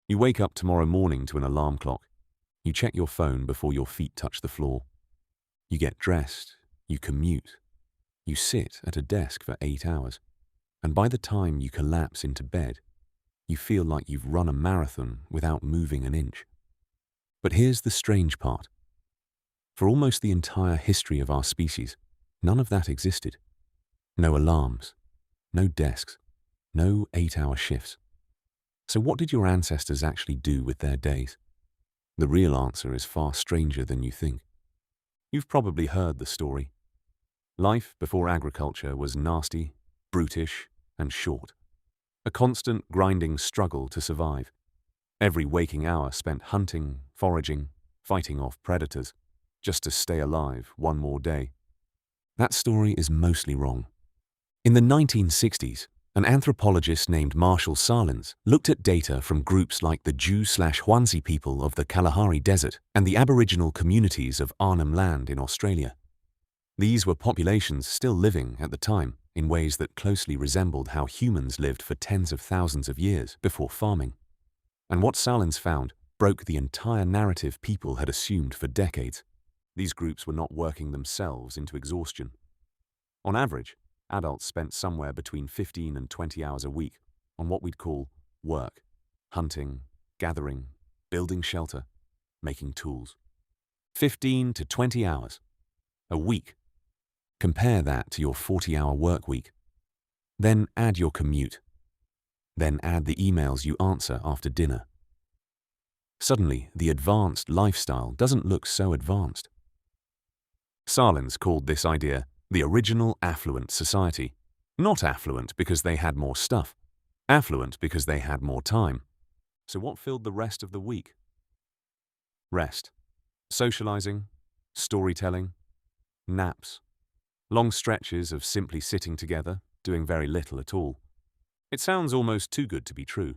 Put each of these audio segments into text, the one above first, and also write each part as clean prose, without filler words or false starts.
You wake up tomorrow morning to an alarm clock. You check your phone before your feet touch the floor. You get dressed. You commute. You sit at a desk for 8 hours. And by the time you collapse into bed, you feel like you've run a marathon without moving an inch. But here's the strange part. For almost the entire history of our species, none of that existed. No alarms, no desks, no 8-hour shifts. So what did your ancestors actually do with their days? The real answer is far stranger than you think. You've probably heard the story. Life before agriculture was nasty, brutish, and short. A constant grinding struggle to survive. Every waking hour spent hunting, foraging, fighting off predators, just to stay alive one more day. That story is mostly wrong. In the 1960s, an anthropologist named Marshall Salins looked at data from groups like the Jew/Hwanzi people of the Kalahari Desert and the Aboriginal communities of Arnhem Land in Australia. These were populations still living at the time in ways that closely resembled how humans lived for tens of thousands of years before farming. And what Salins found broke the entire narrative people had assumed for decades. These groups were not working themselves into exhaustion. On average, adults spent somewhere between 15 and 20 hours a week on what we'd call work, hunting, gathering, building shelter, making tools. 15 to 20 hours a week. Compare that to your 40-hour work week. Then add your commute. Then add the emails you answer after dinner. Suddenly, the advanced lifestyle doesn't look so advanced. Salins called this idea the original affluent society. Not affluent because they had more stuff. Affluent because they had more time. So what filled the rest of the week? Rest. Socializing. Storytelling. Naps. Long stretches of simply sitting together, doing very little at all. It sounds almost too good to be true.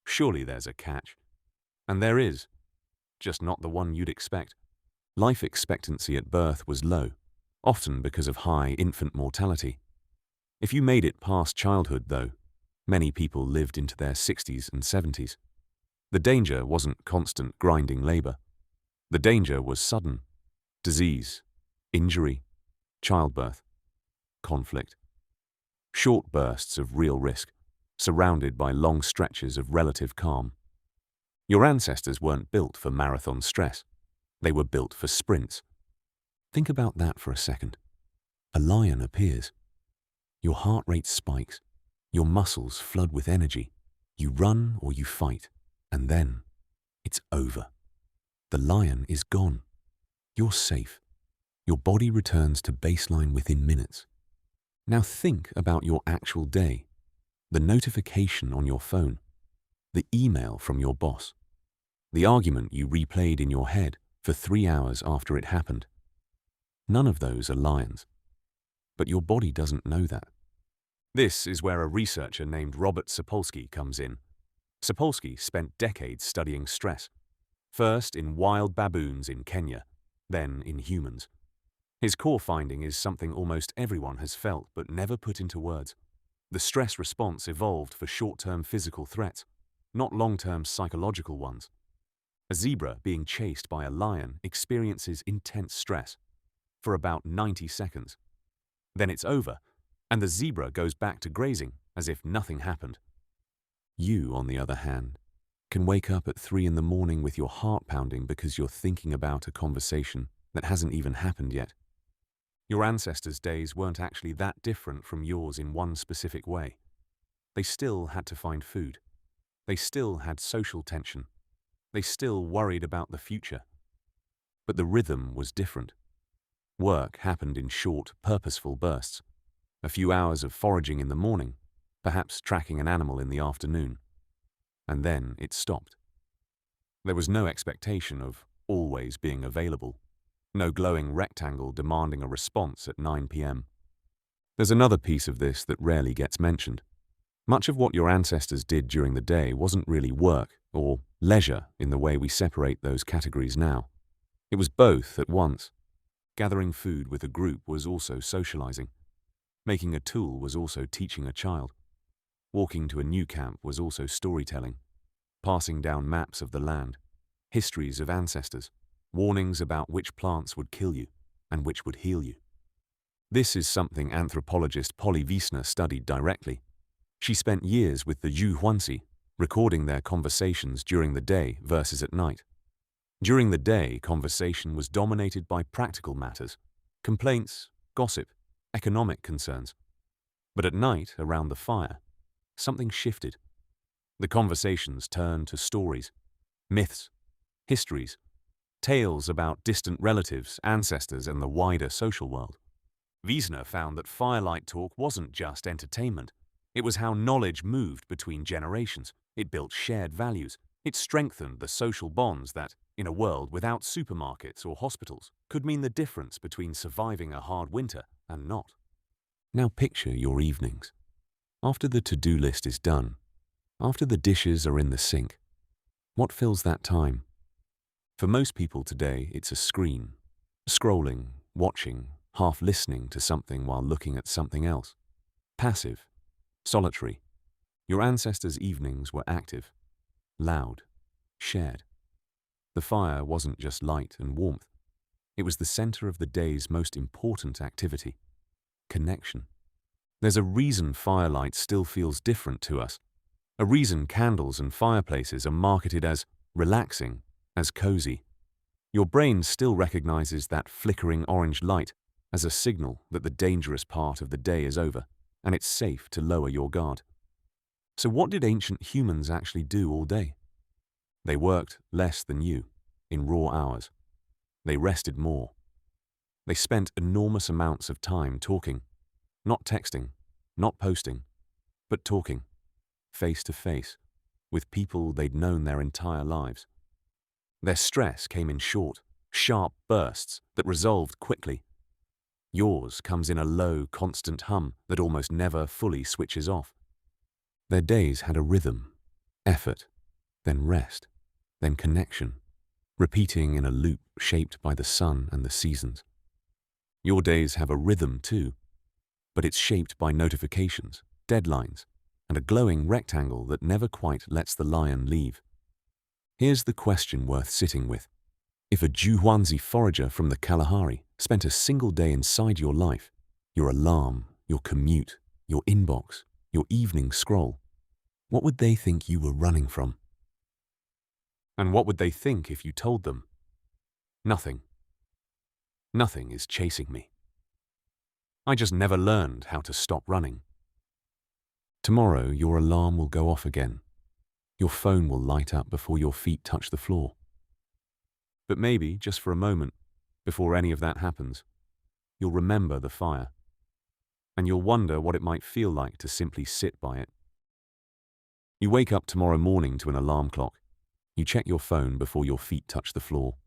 Surely there's a catch. And there is. Just not the one you'd expect. Life expectancy at birth was low, often because of high infant mortality. If you made it past childhood, though, many people lived into their 60s and 70s. The danger wasn't constant grinding labor. The danger was sudden. Disease, injury, childbirth, conflict. Short bursts of real risk, surrounded by long stretches of relative calm. Your ancestors weren't built for marathon stress. They were built for sprints. Think about that for a second. A lion appears. Your heart rate spikes. Your muscles flood with energy. You run or you fight. And then, it's over. The lion is gone. You're safe. Your body returns to baseline within minutes. Now think about your actual day. The notification on your phone. The email from your boss. The argument you replayed in your head for 3 hours after it happened. None of those are lions. But your body doesn't know that. This is where a researcher named Robert Sapolsky comes in. Sapolsky spent decades studying stress, first in wild baboons in Kenya, then in humans. His core finding is something almost everyone has felt but never put into words. The stress response evolved for short-term physical threats, not long-term psychological ones. A zebra being chased by a lion experiences intense stress for about 90 seconds. Then it's over, and the zebra goes back to grazing as if nothing happened. You, on the other hand, can wake up at 3 in the morning with your heart pounding because you're thinking about a conversation that hasn't even happened yet. Your ancestors' days weren't actually that different from yours in one specific way. They still had to find food. They still had social tension. They still worried about the future. But the rhythm was different. Work happened in short, purposeful bursts. A few hours of foraging in the morning, perhaps tracking an animal in the afternoon. And then it stopped. There was no expectation of always being available. No glowing rectangle demanding a response at 9 p.m. There's another piece of this that rarely gets mentioned. Much of what your ancestors did during the day wasn't really work or leisure in the way we separate those categories now. It was both at once. Gathering food with a group was also socializing. Making a tool was also teaching a child. Walking to a new camp was also storytelling. passing down maps of the land, histories of ancestors, warnings about which plants would kill you and which would heal you. This is something anthropologist Polly Wiesner studied directly. She spent years with the Zhuangzi, recording their conversations during the day versus at night. During the day, conversation was dominated by practical matters, complaints, gossip, economic concerns. But at night, around the fire, something shifted. The conversations turned to stories, myths, histories, tales about distant relatives, ancestors, and the wider social world. Wiesner found that firelight talk wasn't just entertainment. It was how knowledge moved between generations. It built shared values. It strengthened the social bonds that, in a world without supermarkets or hospitals, could mean the difference between surviving a hard winter and not. Now picture your evenings. After the to-do list is done, after the dishes are in the sink, what fills that time? For most people today, it's a screen, scrolling, watching, half listening to something while looking at something else. Passive, solitary. Your ancestors' evenings were active, loud, shared. The fire wasn't just light and warmth. It was the center of the day's most important activity, connection. There's a reason firelight still feels different to us, a reason candles and fireplaces are marketed as relaxing, as cozy. Your brain still recognizes that flickering orange light as a signal that the dangerous part of the day is over, and it's safe to lower your guard. So what did ancient humans actually do all day? They worked less than you, in raw hours. They rested more. They spent enormous amounts of time talking, not texting, not posting, but talking, face to face, with people they'd known their entire lives. Their stress came in short, sharp bursts that resolved quickly. Yours comes in a low, constant hum that almost never fully switches off. Their days had a rhythm, effort, then rest, then connection, repeating in a loop shaped by the sun and the seasons. Your days have a rhythm too, but it's shaped by notifications, deadlines, and a glowing rectangle that never quite lets the lion leave. Here's the question worth sitting with. If a Zhuangzi forager from the Kalahari spent a single day inside your life, your alarm, your commute, your inbox, your evening scroll, what would they think you were running from? And what would they think if you told them? Nothing. Nothing is chasing me. I just never learned how to stop running. Tomorrow, your alarm will go off again. Your phone will light up before your feet touch the floor. But maybe, just for a moment, before any of that happens, you'll remember the fire. And you'll wonder what it might feel like to simply sit by it. You wake up tomorrow morning to an alarm clock. You check your phone before your feet touch the floor.